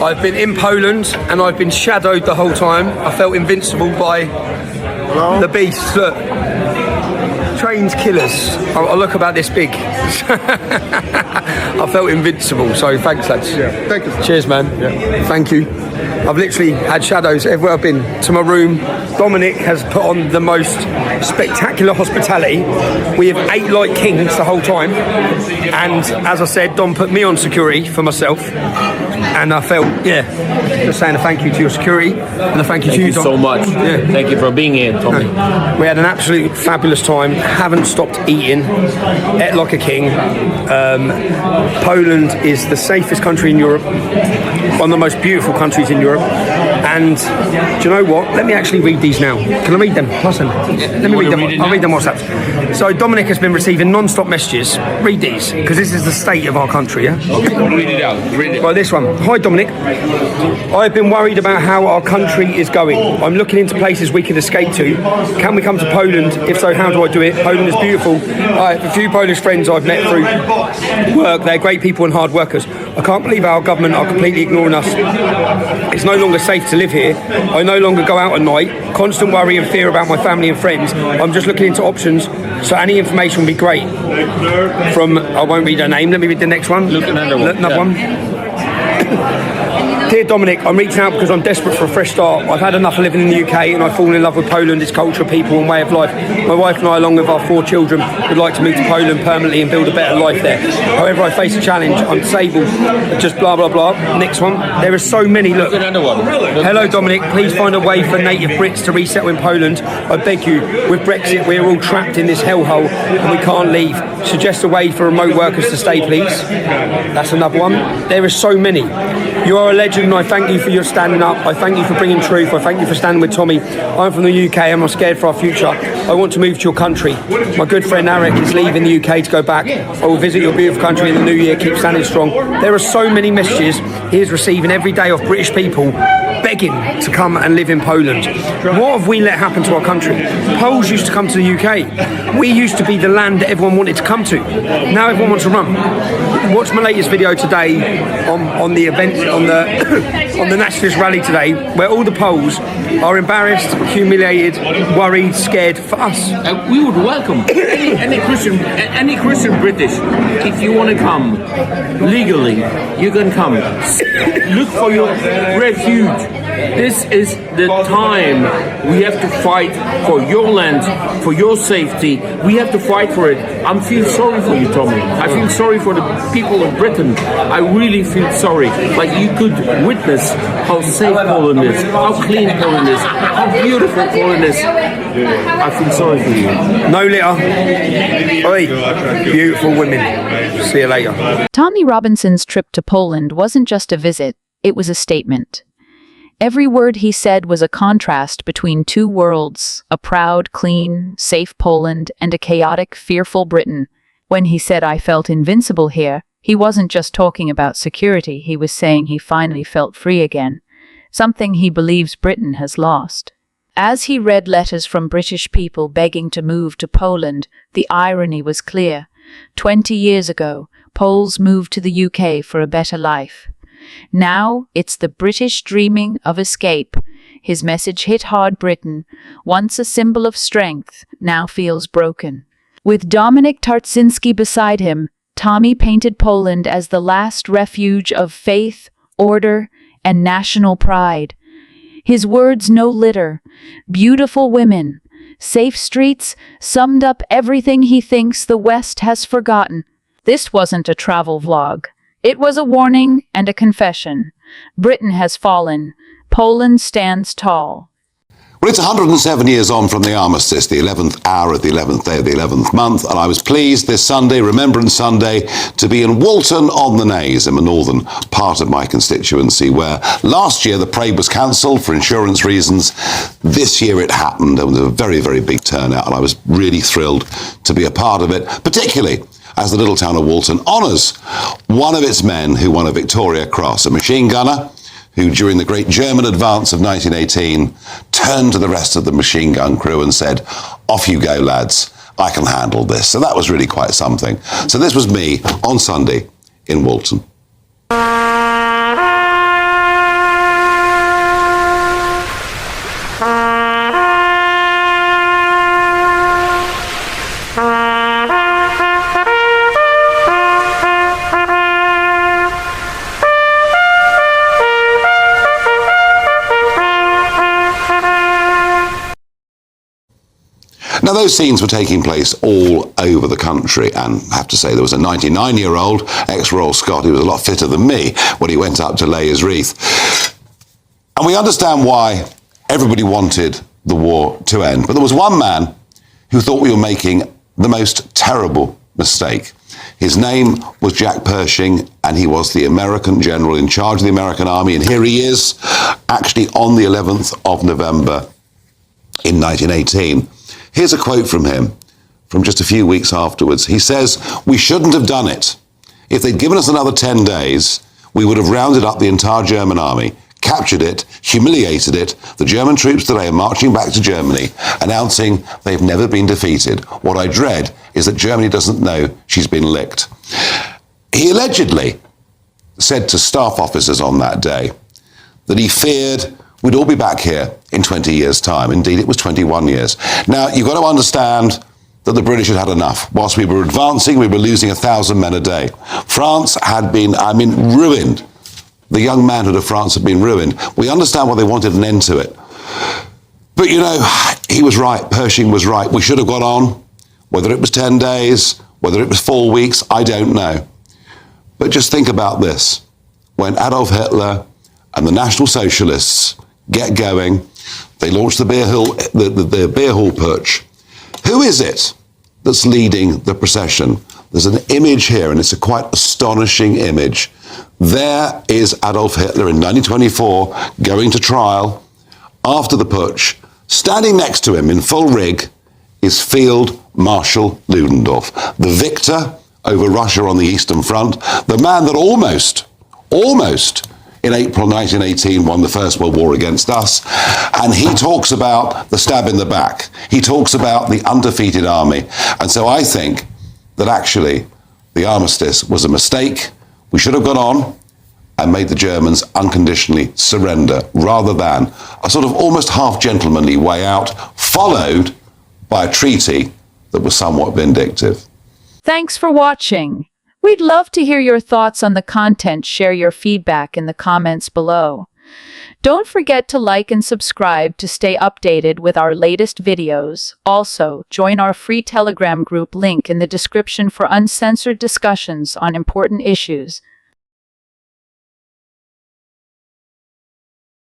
I've been in Poland and I've been shadowed the whole time. I felt invincible by the beasts. Look, trains killers. I look about this big. I felt invincible, so thanks, lads. Yeah, thank you. Cheers, man. Yeah. Thank you. I've literally had shadows everywhere I've been. To my room, Dominic has put on the most spectacular hospitality. We have ate like kings the whole time. And as I said, Dom put me on security for myself. And I felt, just saying a thank you to your security and a thank you to you, Dom. So much. Yeah. Thank you for being here, Tommy. We had an absolute fabulous time. Haven't stopped eating. Ate like a king. Poland is the safest country in Europe. One of the most beautiful countries in Europe. And do you know what? Let me actually read these now. Can I read them? Listen. Let me read them. I'll read them WhatsApp. So Dominic has been receiving non-stop messages. Read these, because this is the state of our country, yeah? Okay, read it out. Read it. Right, this one. Hi Dominic. I've been worried about how our country is going. I'm looking into places we could escape to. Can we come to Poland? If so, how do I do it? Poland is beautiful. I have a few Polish friends I've met through work. They're great people and hard workers. I can't believe our government are completely ignoring us. It's no longer safe to live here. I no longer go out at night. Constant worry and fear about my family and friends. I'm just looking into options, so any information would be great. From, I won't read her name, let me read the next one. Look, another one. Another one. Dear Dominic, I'm reaching out because I'm desperate for a fresh start. I've had enough of living in the UK and I've fallen in love with Poland, its culture, people and way of life. My wife and I, along with our 4 children, would like to move to Poland permanently and build a better life there. However, I face a challenge. I'm disabled. Just blah, blah, blah. Next one. There are so many. Look. Another one. Hello, Dominic. Please find a way for native Brits to resettle in Poland. I beg you. With Brexit, we're all trapped in this hellhole and we can't leave. Suggest a way for remote workers to stay, please. That's another one. There are so many. You are a legend and I thank you for your standing up. I thank you for bringing truth. I thank you for standing with Tommy. I'm from the UK and I'm scared for our future. I want to move to your country. My good friend Eric is leaving the UK to go back. I will visit your beautiful country in the new year. Keep standing strong. There are so many messages he is receiving every day of British people begging to come and live in Poland. What have we let happen to our country? Poles used to come to the UK. We used to be the land that everyone wanted to come to. Now everyone wants to run. Watch my latest video today on the event, on the nationalist rally today, where all the Poles are embarrassed, humiliated, worried, scared for us. We would welcome any Christian British. If you want to come legally, you can come. Look for your refuge. This is the time we have to fight for your land, for your safety. We have to fight for it. I feel sorry for you, Tommy. I feel sorry for the people of Britain. I really feel sorry. Like, you could witness how safe Poland is, how clean Poland is, how beautiful Poland is. I feel sorry for you. No litter. Oi, beautiful women. See you later. Tommy Robinson's trip to Poland wasn't just a visit, it was a statement. Every word he said was a contrast between 2 worlds, a proud, clean, safe Poland and a chaotic, fearful Britain. When he said, "I felt invincible here," he wasn't just talking about security, he was saying he finally felt free again, something he believes Britain has lost. As he read letters from British people begging to move to Poland, the irony was clear. 20 years ago, Poles moved to the UK for a better life. Now, it's the British dreaming of escape. His message hit hard. Britain, once a symbol of strength, now feels broken. With Dominic Tarczynski beside him, Tommy painted Poland as the last refuge of faith, order, and national pride. His words, no litter, beautiful women, safe streets, summed up everything he thinks the West has forgotten. This wasn't a travel vlog. It was a warning and a confession. Britain has fallen. Poland stands tall. Well, it's 107 years on from the armistice, the 11th hour of the 11th day of the 11th month, and I was pleased this Sunday, Remembrance Sunday, to be in Walton-on-the-Naze, in the northern part of my constituency, where last year the parade was cancelled for insurance reasons. This year it happened. There was a very, very big turnout, and I was really thrilled to be a part of it, particularly as the little town of Walton honours one of its men who won a Victoria Cross, a machine gunner who, during the great German advance of 1918, turned to the rest of the machine gun crew and said, "Off you go, lads, I can handle this." So that was really quite something. So this was me on Sunday in Walton. Now, those scenes were taking place all over the country, and I have to say there was a 99-year-old ex-Royal Scot who was a lot fitter than me when he went up to lay his wreath. And we understand why everybody wanted the war to end. But there was one man who thought we were making the most terrible mistake. His name was Jack Pershing, and he was the American general in charge of the American army. And here he is, actually on the 11th of November in 1918. Here's a quote from him from just a few weeks afterwards. He says, "We shouldn't have done it. If they'd given us another 10 days, we would have rounded up the entire German army, captured it, humiliated it. The German troops today are marching back to Germany, announcing they've never been defeated. What I dread is that Germany doesn't know she's been licked." He allegedly said to staff officers on that day that he feared we'd all be back here in 20 years' time. Indeed, it was 21 years. Now, you've got to understand that the British had enough. Whilst we were advancing, we were losing 1,000 men a day. France had been, ruined. The young manhood of France had been ruined. We understand why they wanted an end to it. But, he was right. Pershing was right. We should have got on. Whether it was 10 days, whether it was 4 weeks, I don't know. But just think about this. When Adolf Hitler and the National Socialists get going, they launch the beer hall putsch. Who is it that's leading the procession? There's an image here, and it's a quite astonishing image. There is Adolf Hitler in 1924 going to trial after the putsch. Standing next to him in full rig is Field Marshal Ludendorff, the victor over Russia on the Eastern Front, the man that almost in April 1918 won the First World War against us. And he talks about the stab in the back. He talks about the undefeated army. And so I think that actually the armistice was a mistake. We should have gone on and made the Germans unconditionally surrender, rather than a sort of almost half gentlemanly way out, followed by a treaty that was somewhat vindictive. Thanks for watching. We'd love to hear your thoughts on the content. Share your feedback in the comments below. Don't forget to like and subscribe to stay updated with our latest videos. Also, join our free Telegram group, link in the description, for uncensored discussions on important issues.